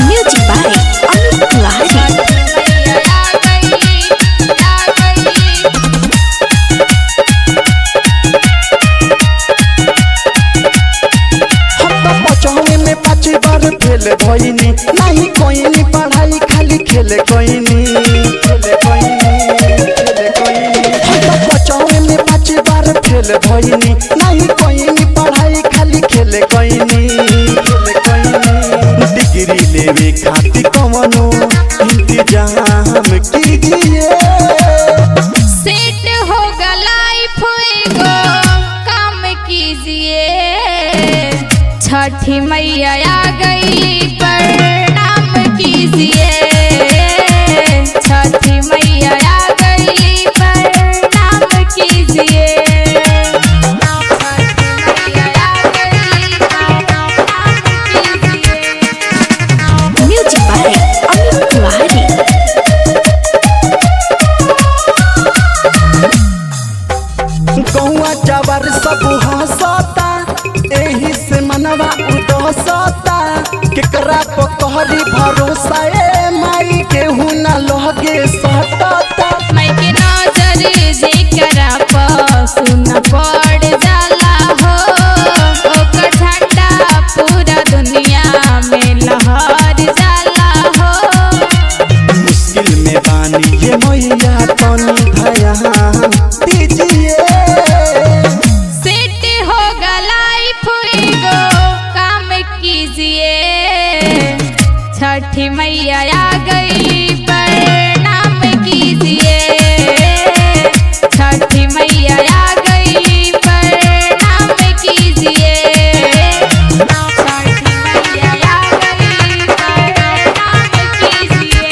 Music by Amit Tiwari। Fail भइनी नहीं कोइनी पढ़ाई खाली खेले कोइनी बचावे में 5 बार फेल भइनी नहीं कोइनी पढ़ाई खाली खेले कोइनी डिग्री लेवे खातिर कवनो इंतजाम कीजिए सेट होगा लाइफ एगो काम कीजिए। छठी मैया आ गई प्रणाम कीजिए। छठी मैया आ गई प्रणाम कीजिए। Music by Amit Tiwari। गौआ चावर सब हंसता एही से मनवा उदसता केकरा पकहरी भरोसा ए माई केहू न लगे सटता मैं के नजर जेकरा पर सुन पड़ जाला हो ओकर झंडा पूरा दुनिया में लहर जाला हो। मुश्किल में बानी ये मैया तनी ध्यान दीजिए। सेट होगा लाइफ एगो काम कीजिए। छठी मैया आ गई प्रणाम कीजिए। छठी मैया आ गई प्रणाम कीजिए। छठी मैया आ गई प्रणाम कीजिए।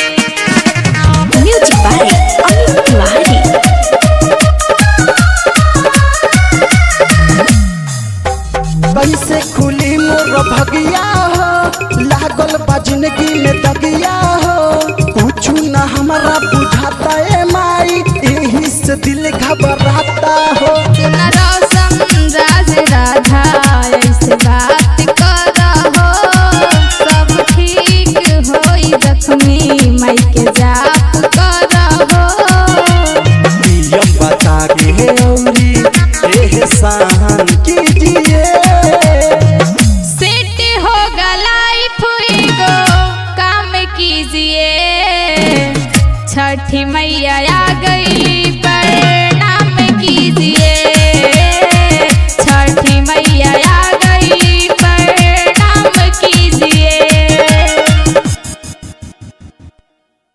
Music by Amit Tiwari। कैसे खुली मोर भगिया हो लागल बा जिंदगी में दगिया हो कुछ न हमारा बुझाता ए माई यही से दिल घबराता हो सुना रौशन राज राधा ऐसे बात करहो सब ठीक होई जख्मी माई के जाप करहो। नियम बता के